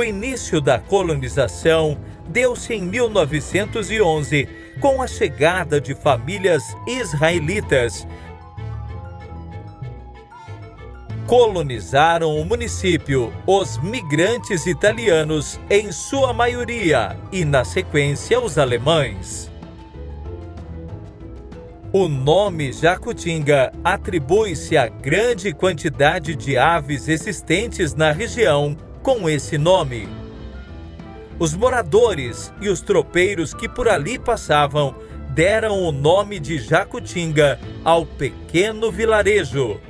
O início da colonização deu-se em 1911, com a chegada de famílias israelitas. Colonizaram o município os migrantes italianos, em sua maioria, e na sequência os alemães. O nome Jacutinga atribui-se à grande quantidade de aves existentes na região com esse nome. Os moradores e os tropeiros que por ali passavam deram o nome de Jacutinga ao pequeno vilarejo.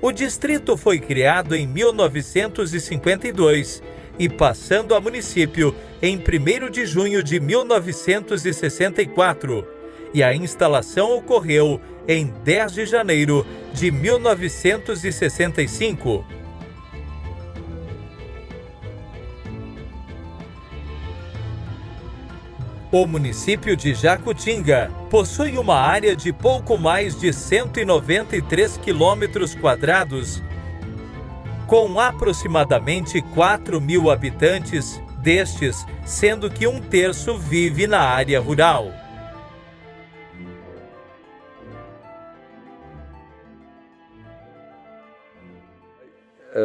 O distrito foi criado em 1952 e passando a município em 1º de junho de 1964. E a instalação ocorreu em 10 de janeiro de 1965. O município de Jacutinga possui uma área de pouco mais de 193 quilômetros quadrados, com aproximadamente 4.000 habitantes, destes sendo que 1/3 vive na área rural.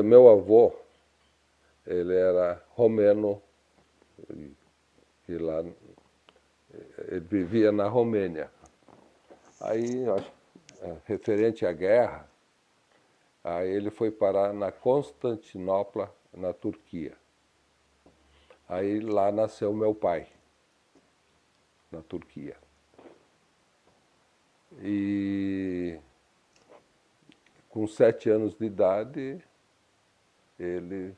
Meu avô, ele era romeno, e lá ele vivia na Romênia. Aí, referente à guerra, aí ele foi parar na Constantinopla, na Turquia. Aí lá nasceu meu pai, na Turquia. E com 7 anos de idade, ele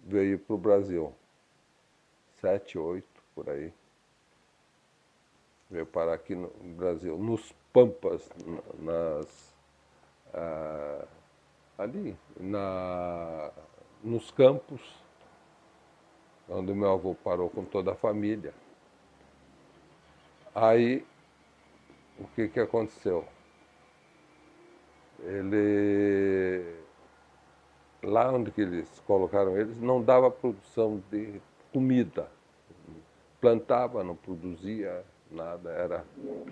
veio para o Brasil. 7, 8, por aí. Veio parar aqui no Brasil, nos Pampas, ali, nos campos, onde meu avô parou com toda a família. Aí, o que aconteceu? Lá onde que eles colocaram eles, não dava produção de comida. Plantava, não produzia nada, era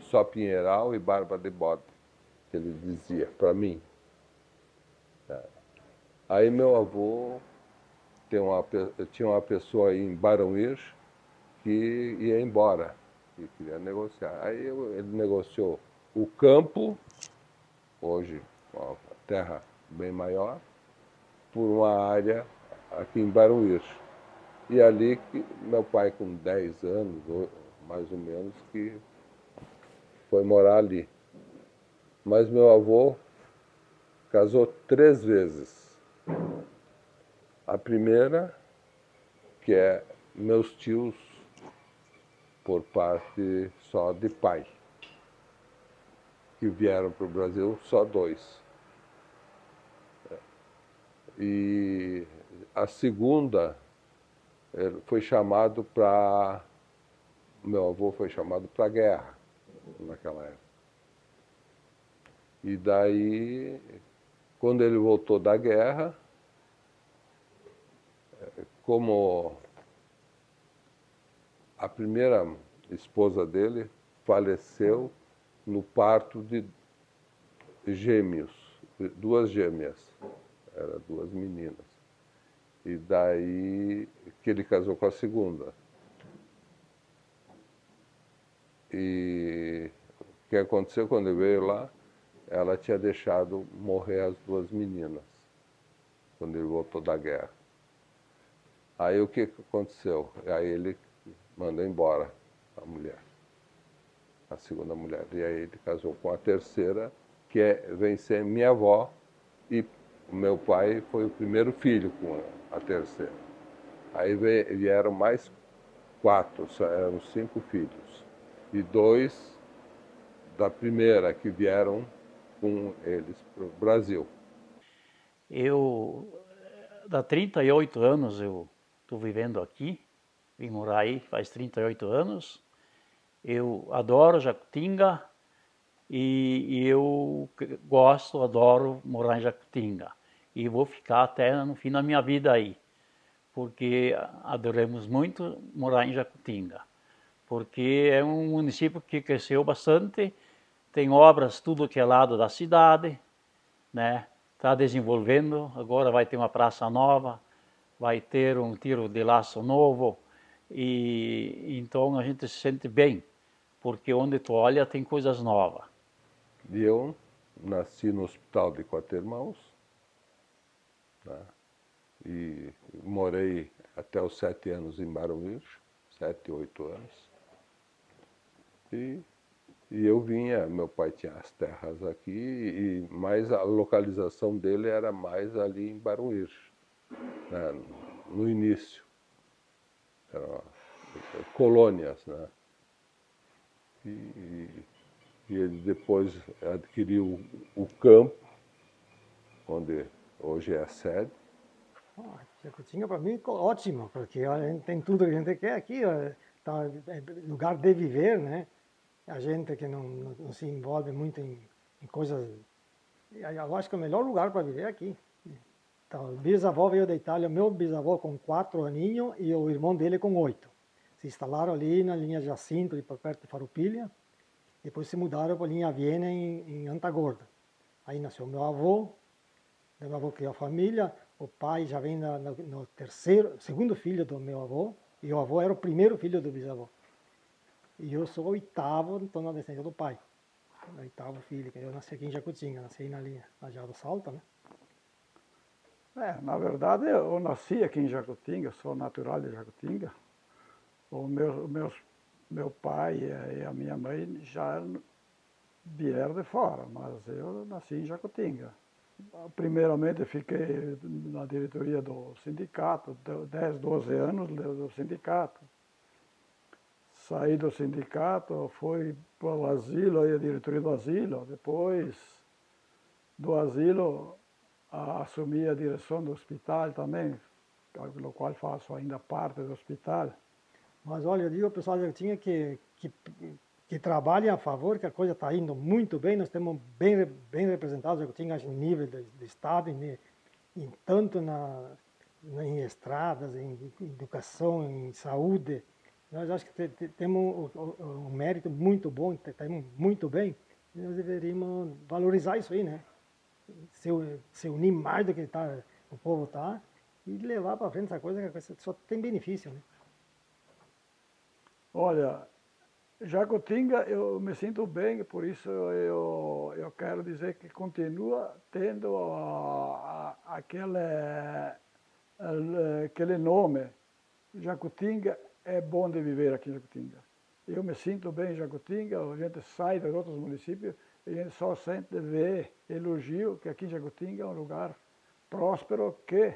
só pinheiral e barba de bode, que ele dizia para mim. Aí meu avô tinha uma pessoa aí em Barão-Irsch que ia embora, que queria negociar. Aí ele negociou o campo, hoje uma terra bem maior, por uma área aqui em Barão-Irsch. E ali que meu pai, com 10 anos, mais ou menos, que foi morar ali. Mas meu avô casou 3 vezes. A primeira, que é meus tios, por parte só de pai, que vieram para o Brasil, só 2. E a segunda, foi chamado para... Meu avô foi chamado para a guerra, naquela época. E daí, quando ele voltou da guerra, como a primeira esposa dele faleceu no parto de gêmeos, 2 gêmeas, eram 2 meninas. E daí que ele casou com a segunda. E o que aconteceu quando ele veio lá? Ela tinha deixado morrer as 2 meninas, quando ele voltou da guerra. Aí o que aconteceu? Aí ele mandou embora a mulher, a segunda mulher. E aí ele casou com a terceira, que vem ser minha avó, e o meu pai foi o primeiro filho com a terceira. Aí vieram mais 4, eram 5 filhos. E 2 da primeira, que vieram com eles para o Brasil. Há 38 anos eu estou vivendo aqui, vim morar aí faz 38 anos. Eu adoro Jacutinga e eu adoro morar em Jacutinga. E vou ficar até no fim da minha vida aí, porque adoramos muito morar em Jacutinga, porque é um município que cresceu bastante, tem obras tudo que é lado da cidade, né? Está desenvolvendo, agora vai ter uma praça nova, vai ter um tiro de laço novo, e então a gente se sente bem, porque onde tu olha tem coisas novas. E eu nasci no Hospital de Quatermãos, né? E morei até os 7 anos em Barueri, 7, 8 anos. E eu vinha, meu pai tinha as terras aqui, mas a localização dele era mais ali em Barueri, né? No início. Eram colônias, né? E ele depois adquiriu o campo, onde hoje é a sede. Jacutinga para mim é ótimo, porque a gente tem tudo que a gente quer aqui, tá, é lugar de viver, né? A gente que não se envolve muito em coisas. Eu acho que é o melhor lugar para viver aqui. Então, o bisavô veio da Itália, meu bisavô com 4 aninhos e o irmão dele com 8. Se instalaram ali na linha Jacinto, ali perto de Farroupilha. Depois se mudaram para a linha Viena em Antagorda. Aí nasceu meu avô criou a família. O pai já vem no segundo filho do meu avô, e o avô era o primeiro filho do bisavô. E eu sou o 8º, então, na descendência do pai. O 8º filho, que eu nasci aqui em Jacutinga, nasci na linha, na Java do Salto, né? Na verdade, eu nasci aqui em Jacutinga, sou natural de Jacutinga. Meu pai e a minha mãe já vieram de fora, mas eu nasci em Jacutinga. Primeiramente, fiquei na diretoria do sindicato, 10, 12 anos do sindicato. Saí do sindicato, fui para o asilo, aí a diretoria do asilo. Depois do asilo, assumi a direção do hospital também, pelo qual faço ainda parte do hospital. Mas olha, eu digo ao pessoal de Jacutinga que trabalhem a favor, que a coisa está indo muito bem, nós temos bem representados Jacutinga em nível de Estado, tanto em estradas, em educação, em saúde. Nós acho que temos um mérito muito bom, estamos muito bem, e nós deveríamos valorizar isso aí, né? Se unir mais do que o povo está e levar para frente essa coisa, que a coisa só tem benefício, né? Olha, Jacutinga eu me sinto bem, por isso eu quero dizer que continua tendo aquele nome. Jacutinga é bom de viver aqui em Jacutinga. Eu me sinto bem em Jacutinga, a gente sai dos outros municípios e a gente só sente ver elogio que aqui em Jacutinga é um lugar próspero, que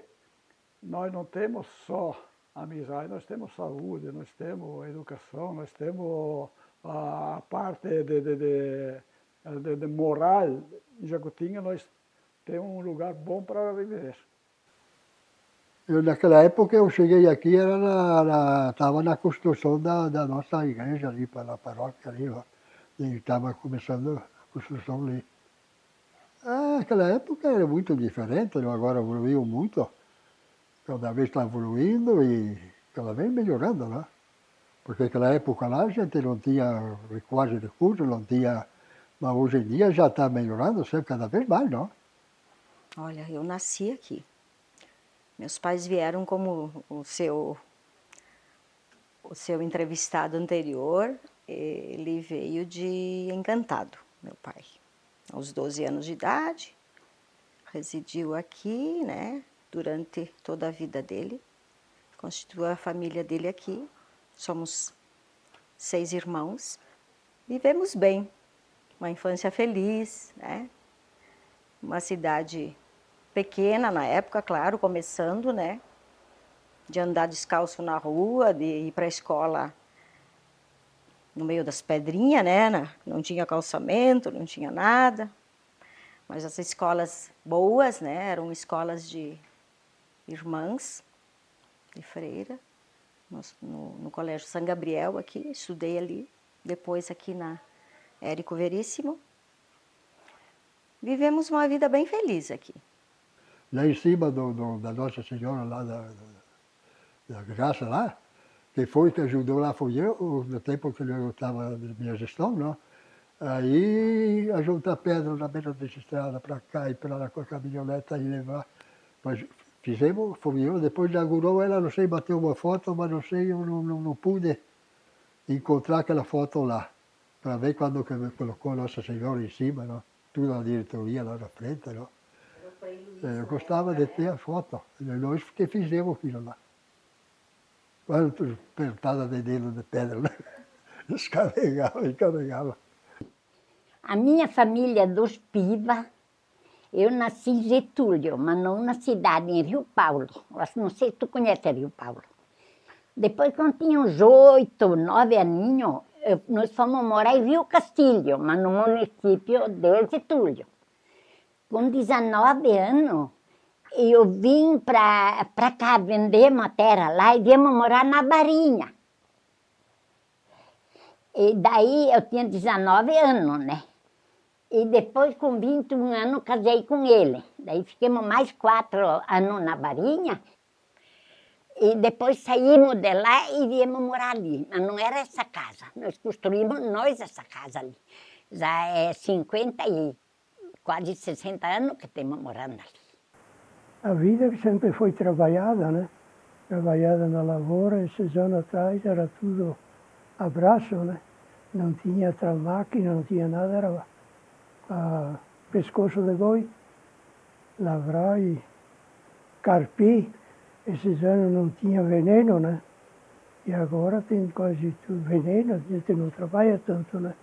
nós não temos só amizade, nós temos saúde, nós temos educação, nós temos a parte de moral. Em Jacutinga nós temos um lugar bom para viver. Naquela época eu cheguei aqui, estava na construção da nossa igreja ali, para a paróquia ali, ó. E estava começando a construção ali. Naquela época era muito diferente, agora evoluiu muito. Cada vez está evoluindo e cada vez melhorando, né? Porque naquela época lá a gente não tinha quase recursos, não tinha... Mas hoje em dia já está melhorando sempre cada vez mais, não? Olha, eu nasci aqui. Meus pais vieram como o seu entrevistado anterior, ele veio de Encantado, meu pai. Aos 12 anos de idade, residiu aqui, né, durante toda a vida dele, constituiu a família dele aqui, somos 6 irmãos, vivemos bem, uma infância feliz, né, uma cidade pequena na época, claro, começando, né, de andar descalço na rua, de ir para a escola no meio das pedrinhas, né, não tinha calçamento, não tinha nada, mas as escolas boas, né, eram escolas de irmãs, de freira, no Colégio São Gabriel aqui, estudei ali, depois aqui na Érico Veríssimo. Vivemos uma vida bem feliz aqui. Lá em cima da Nossa Senhora, lá da graça lá. Quem foi que ajudou lá foi eu, no tempo que eu estava na minha gestão, não? Aí a juntar pedra na beira da estrada para cá e para lá com a caminhoneta e levar. Mas fizemos, fomos eu, depois inaugurou ela, não sei, bateu uma foto, mas não sei, eu não pude encontrar aquela foto lá. Para ver quando que colocou Nossa Senhora em cima, não? Tudo na diretoria lá na frente. Não? Eu gostava de ter a foto, nós que fizemos aquilo lá. Quantas apertadas de dedo de pedra, né? Descarregava. A minha família dos Piva, eu nasci em Getúlio, mas não na cidade, em Rio Paulo. Não sei se tu conhece Rio Paulo. Depois, quando tinha uns 8, 9 aninhos, nós fomos morar em Rio Castilho, mas no município de Getúlio. Com 19 anos, eu vim para cá vender uma terra lá e viemos morar na Barinha. E daí eu tinha 19 anos, né? E depois, com 21 anos, casei com ele. Daí ficamos mais 4 anos na Barinha. E depois saímos de lá e viemos morar ali. Mas não era essa casa. Nós construímos essa casa ali. Já é 50 e quase 60 anos que estamos morando ali. A vida que sempre foi trabalhada, né? Trabalhada na lavoura, esses anos atrás era tudo a braço, né? Não tinha outra máquina, não tinha nada, era pescoço de boi, lavrar e carpir. Esses anos não tinha veneno, né? E agora tem quase tudo veneno, a gente não trabalha tanto, né?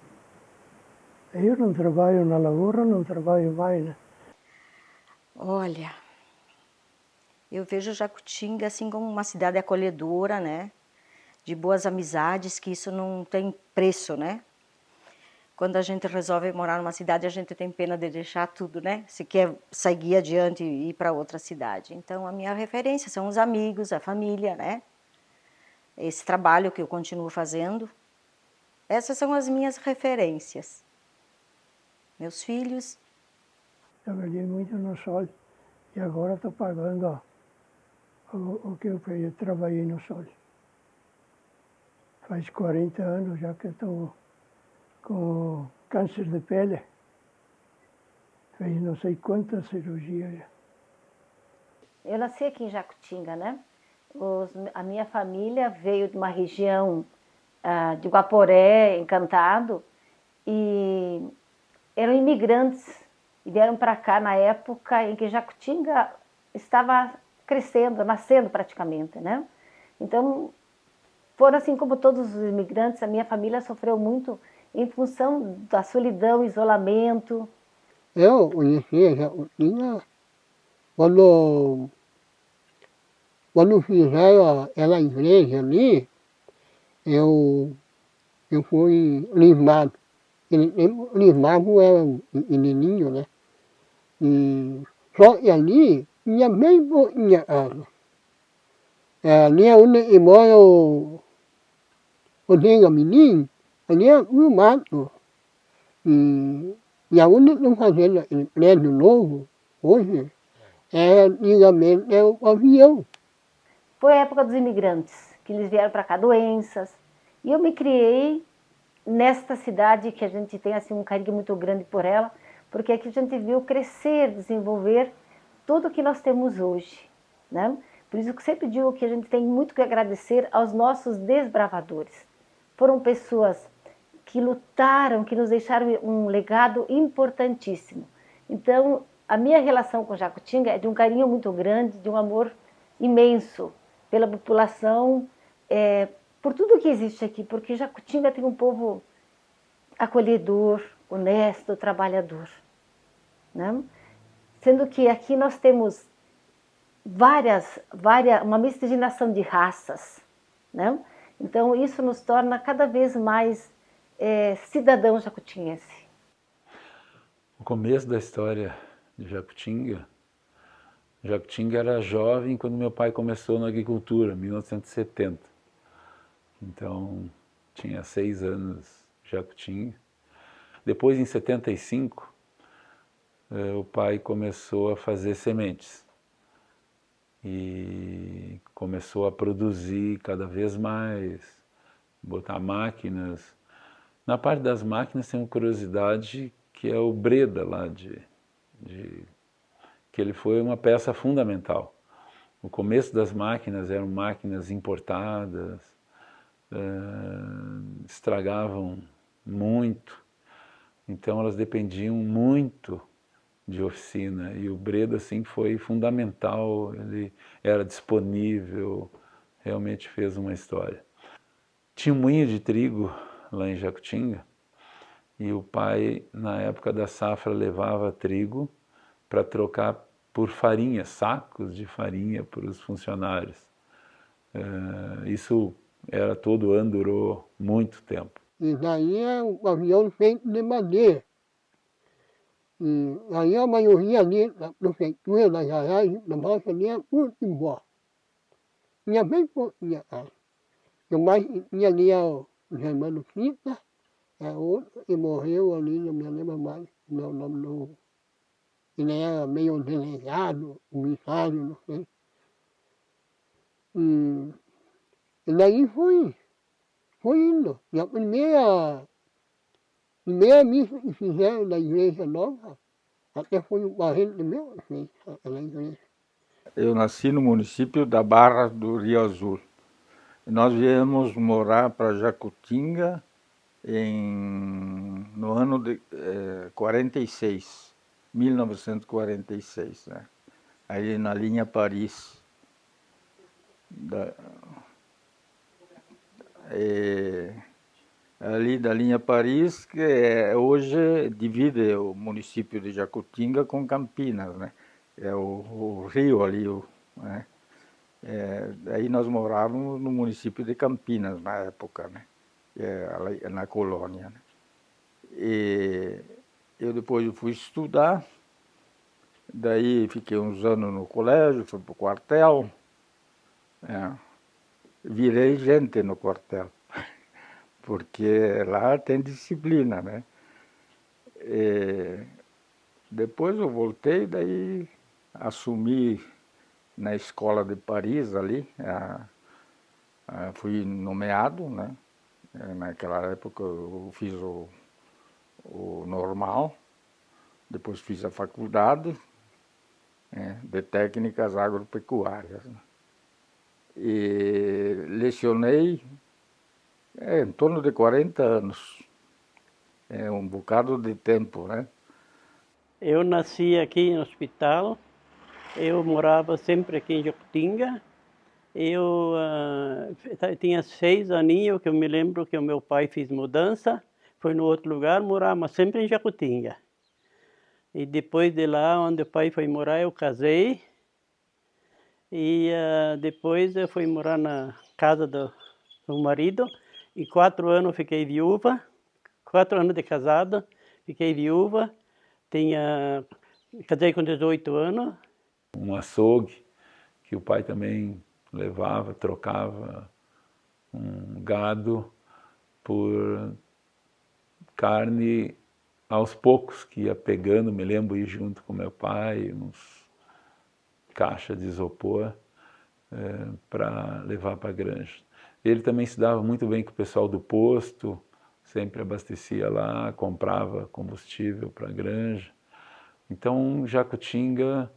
Eu não trabalho na lavoura, não trabalho mais, né? Olha, eu vejo Jacutinga assim como uma cidade acolhedora, né? De boas amizades, que isso não tem preço, né? Quando a gente resolve morar numa cidade, a gente tem pena de deixar tudo, né? Se quer seguir adiante e ir para outra cidade. Então, a minha referência são os amigos, a família, né? Esse trabalho que eu continuo fazendo. Essas são as minhas referências. Meus filhos. Trabalhei muito no sol e agora estou pagando o que eu trabalhei no sol. Faz 40 anos já que estou com câncer de pele. Fez não sei quantas cirurgias já. Eu nasci aqui em Jacutinga, né? A minha família veio de uma região de Guaporé, Encantado, e eram imigrantes e vieram para cá na época em que Jacutinga estava crescendo, nascendo praticamente, né? Então, foram assim como todos os imigrantes, a minha família sofreu muito em função da solidão, isolamento. Eu conheci a Jacutinga quando fizeram aquela igreja ali, eu fui limado. Limado era um menininho, né? E só que ali tinha bem pouquinha casa. Ali é onde mora o menino, ali é tudo mato. E aonde estão fazendo aquele prédio novo, hoje, antigamente era o pavilhão. Foi a época dos imigrantes, que eles vieram para cá, doenças. E eu me criei nesta cidade que a gente tem assim, um carinho muito grande por ela, porque aqui a gente viu crescer, desenvolver tudo que nós temos hoje, né? Por isso que eu sempre digo que a gente tem muito que agradecer aos nossos desbravadores. Foram pessoas que lutaram, que nos deixaram um legado importantíssimo. Então, a minha relação com Jacutinga é de um carinho muito grande, de um amor imenso pela população, por tudo que existe aqui, porque Jacutinga tem um povo acolhedor, honesto, trabalhador, né? Sendo que aqui nós temos uma miscigenação de raças, né? Então isso nos torna cada vez mais cidadão jacutinhense. O começo da história de Jacutinga era jovem quando meu pai começou na agricultura, em 1970. Então, tinha 6 anos Jacutinga. Depois, em 75, o pai começou a fazer sementes. e começou a produzir cada vez mais, botar máquinas. Na parte das máquinas tem uma curiosidade que é o Breda lá, que ele foi uma peça fundamental. O começo das máquinas eram máquinas importadas, estragavam muito, então elas dependiam muito de oficina, e o Breda assim foi fundamental, ele era disponível, realmente fez uma história. Tinha um moinho de trigo lá em Jacutinga, e o pai, na época da safra, levava trigo para trocar por farinha, sacos de farinha para os funcionários. Isso era todo ano, durou muito tempo. E daí é um avião feito de madeira. E aí a maioria ali da prefeitura, da garagem, da nossa ali é tudo embora. Tinha bem pouquinha casa. O mais que tinha ali é o Germano Fita, é outro que morreu ali, não me lembro mais o nome do... Ele era meio delegado, comissário, não sei. E daí foi indo. E a primeira missa que fizeram da igreja nova, até foi um parente meu que fez aquela igreja. Eu nasci no município da Barra do Rio Azul. Nós viemos morar para Jacutinga no ano de 46, 1946, né? Aí na linha Paris. Ali da linha Paris, que hoje divide o município de Jacutinga com Campinas, né? É o rio ali, né? Aí nós morávamos no município de Campinas na época, né? Na colônia, né? E eu depois fui estudar, daí fiquei uns anos no colégio, fui para o quartel, virei gente no quartel, porque lá tem disciplina, né? E depois eu voltei, daí assumi na escola de Paris ali, fui nomeado, né? Naquela época eu fiz o normal, depois fiz a faculdade de técnicas agropecuárias, né? E lecionei em torno de 40 anos, um bocado de tempo, né? Eu nasci aqui no hospital, eu morava sempre aqui em Jacutinga. Eu tinha 6 aninhos, que eu me lembro que o meu pai fez mudança, foi no outro lugar, morava sempre em Jacutinga. E depois de lá, onde o pai foi morar, eu casei. E depois eu fui morar na casa do marido. E 4 anos fiquei viúva, 4 anos de casada, fiquei viúva. Casei com 18 anos. Um açougue que o pai também levava, trocava um gado por carne aos poucos, que ia pegando, me lembro, ir junto com meu pai, uns caixas de isopor para levar para a granja. Ele também se dava muito bem com o pessoal do posto, sempre abastecia lá, comprava combustível para a granja. Então, Jacutinga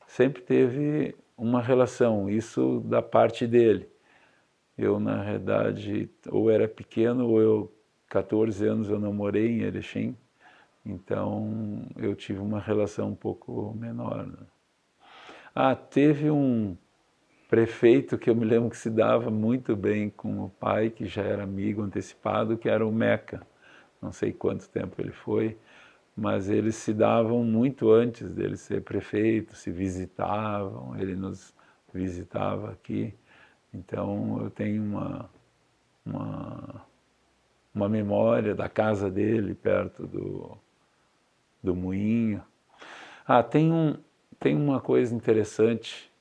sempre teve uma relação, isso da parte dele. Eu, na realidade, ou era pequeno, ou eu, 14 anos, eu não morei em Erechim, então eu tive uma relação um pouco menor, né? Teve um prefeito que eu me lembro que se dava muito bem com o pai, que já era amigo antecipado, que era o Meca. Não sei quanto tempo ele foi, mas eles se davam muito antes dele ser prefeito, se visitavam, ele nos visitava aqui. Então eu tenho uma memória da casa dele perto do moinho. Tem uma coisa interessante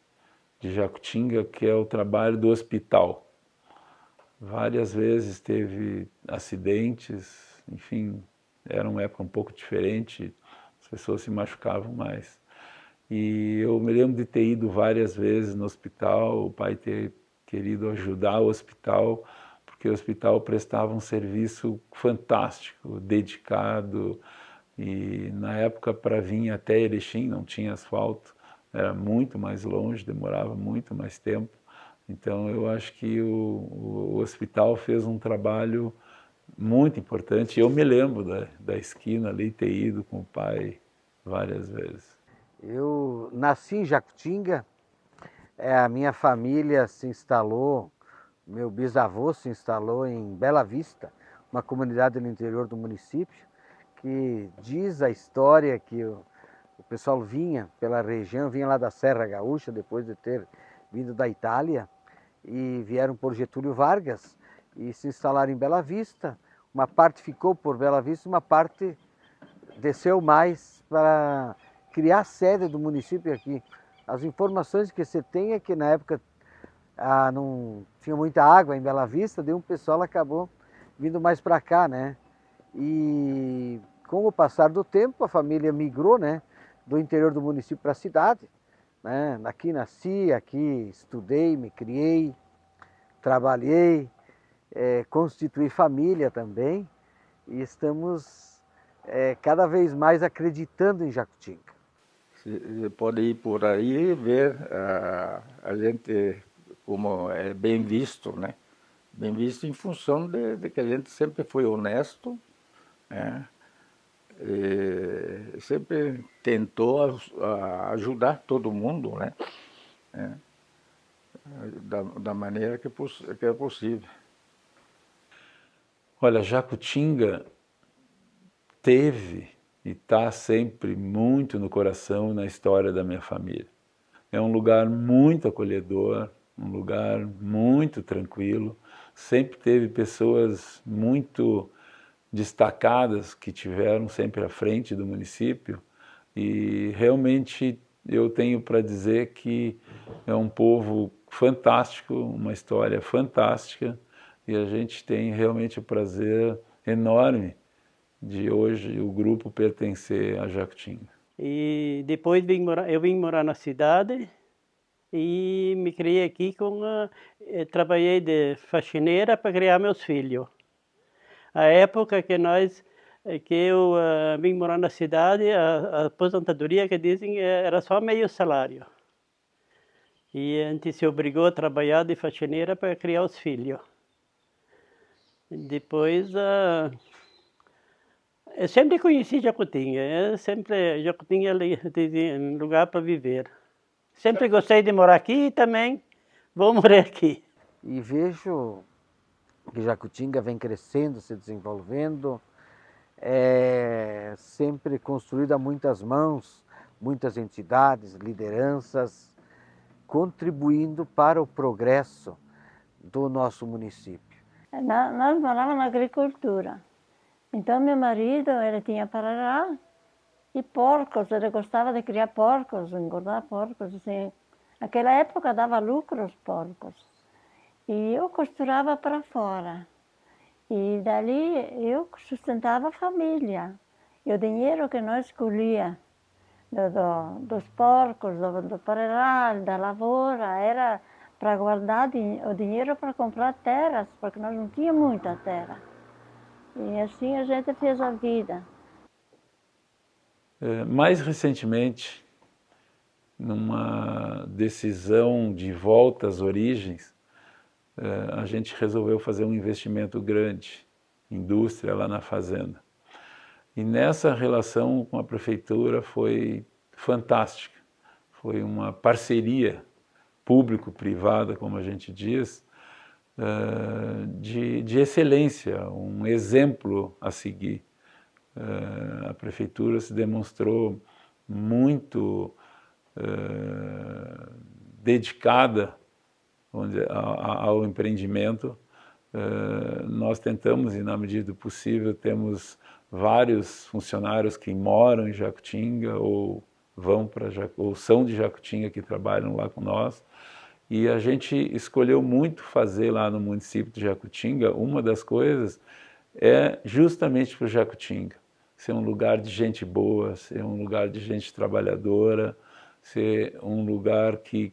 de Jacutinga, que é o trabalho do hospital. Várias vezes teve acidentes, enfim, era uma época um pouco diferente, as pessoas se machucavam mais. E eu me lembro de ter ido várias vezes no hospital, o pai ter querido ajudar o hospital, porque o hospital prestava um serviço fantástico, dedicado, e na época para vir até Erechim não tinha asfalto, era muito mais longe, demorava muito mais tempo. Então eu acho que o hospital fez um trabalho muito importante. Eu me lembro da esquina ali, ter ido com o pai várias vezes. Eu nasci em Jacutinga, a minha família se instalou, meu bisavô se instalou em Bela Vista, uma comunidade no interior do município, que diz a história que o pessoal vinha pela região, vinha lá da Serra Gaúcha, depois de ter vindo da Itália, e vieram por Getúlio Vargas e se instalaram em Bela Vista. Uma parte ficou por Bela Vista, uma parte desceu mais para criar a sede do município aqui. As informações que você tem é que na época não tinha muita água em Bela Vista, daí um pessoal acabou vindo mais para cá, né? E com o passar do tempo a família migrou, né, do interior do município para a cidade, né? Aqui nasci, aqui estudei, me criei, trabalhei, constituí família também e estamos cada vez mais acreditando em Jacutinga. Você pode ir por aí e ver a gente como é bem visto, né? Bem visto em função de que a gente sempre foi honesto, né? E sempre tentou ajudar todo mundo, né? Da maneira que é possível. Olha, Jacutinga teve e está sempre muito no coração e na história da minha família. É um lugar muito acolhedor, um lugar muito tranquilo, sempre teve pessoas muito destacadas que tiveram sempre à frente do município e realmente eu tenho para dizer que é um povo fantástico, uma história fantástica e a gente tem realmente o prazer enorme de hoje o grupo pertencer a Jacutinga. E depois eu vim morar na cidade e me criei aqui trabalhei de faxineira para criar meus filhos. A época que eu vim morar na cidade, a aposentadoria que dizem era só meio salário. E a gente se obrigou a trabalhar de faxineira para criar os filhos. Depois, eu sempre conheci Jacutinga, Jacutinga é um lugar para viver. Sempre gostei de morar aqui e também vou morar aqui. E vejo que Jacutinga vem crescendo, se desenvolvendo, sempre construída a muitas mãos, muitas entidades, lideranças, contribuindo para o progresso do nosso município. Nós morávamos na agricultura. Então, meu marido, ele tinha parará e porcos, ele gostava de criar porcos, engordar porcos. Assim. Naquela época dava lucro aos porcos. E eu costurava para fora. E dali eu sustentava a família. E o dinheiro que nós colhia dos porcos, do parará, da lavoura, era para guardar o dinheiro para comprar terras, porque nós não tínhamos muita terra. E assim a gente fez a vida. Mais recentemente, numa decisão de volta às origens, a gente resolveu fazer um investimento grande, indústria lá na fazenda. E nessa relação com a prefeitura foi fantástica. Foi uma parceria público-privada, como a gente diz, de excelência, um exemplo a seguir. A prefeitura se demonstrou muito dedicada ao empreendimento. Nós tentamos, e na medida do possível, temos vários funcionários que moram em Jacutinga ou são de Jacutinga que trabalham lá com nós. E a gente escolheu muito fazer lá no município de Jacutinga. Uma das coisas é justamente para o Jacutinga ser um lugar de gente boa, ser um lugar de gente trabalhadora, ser um lugar que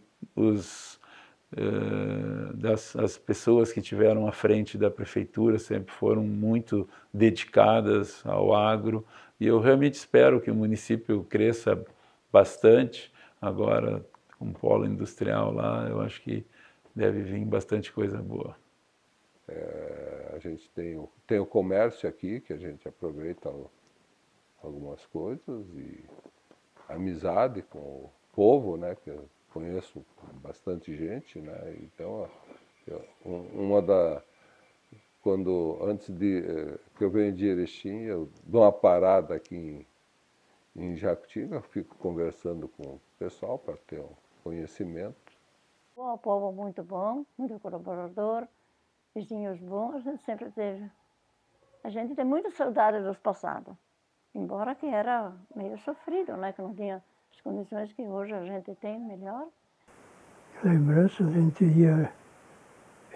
as pessoas que tiveram à frente da prefeitura sempre foram muito dedicadas ao agro, e eu realmente espero que o município cresça bastante. Agora, com o polo industrial lá, eu acho que deve vir bastante coisa boa. A gente tem o comércio aqui, que a gente aproveita algumas coisas, e amizade com o povo, né, que eu conheço bastante gente, né, então antes que eu venho de Erechim, eu dou uma parada aqui em Jacutinga, eu fico conversando com o pessoal para ter um conhecimento. O povo muito bom, muito colaborador, vizinhos bons, a gente sempre teve. A gente tem muita saudade dos passados, embora que era meio sofrido, né, que não tinha as condições que hoje a gente tem melhor. Lembrança, a gente ia,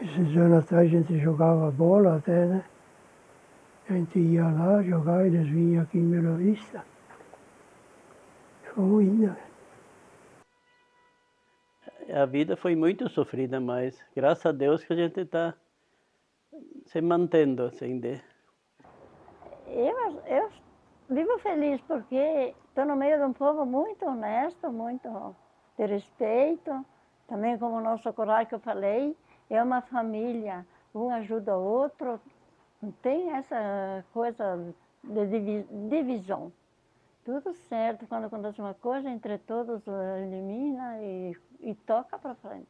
esses anos atrás a gente jogava bola até, né? A gente ia lá jogar e eles vinham aqui em Bela Vista. Foi ruim, né? A vida foi muito sofrida, mas graças a Deus que a gente está se mantendo assim. Eu vivo feliz porque estou no meio de um povo muito honesto, muito de respeito. Também como o nosso coral que eu falei, é uma família, um ajuda o outro. Não tem essa coisa de divisão. Tudo certo, quando acontece uma coisa, entre todos elimina e toca para frente.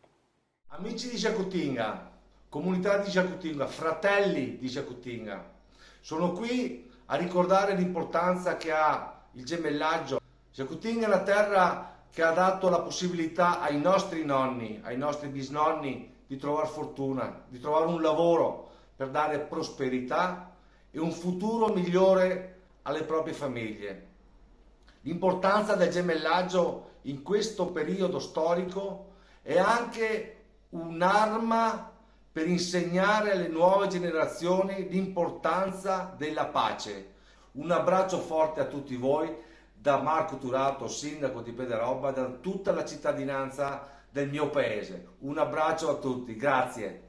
Amici di Jacutinga, comunità di Jacutinga, fratelli di Jacutinga, sono qui a ricordare l'importanza che ha il gemellaggio. Jacutinga è una terra che ha dato la possibilità ai nostri nonni, ai nostri bisnonni di trovare fortuna, di trovare un lavoro per dare prosperità e un futuro migliore alle proprie famiglie. L'importanza del gemellaggio in questo periodo storico è anche un'arma per insegnare alle nuove generazioni l'importanza della pace. Un abbraccio forte a tutti voi da Marco Turato, sindaco di Pederobba, da tutta la cittadinanza del mio paese. Un abbraccio a tutti, grazie.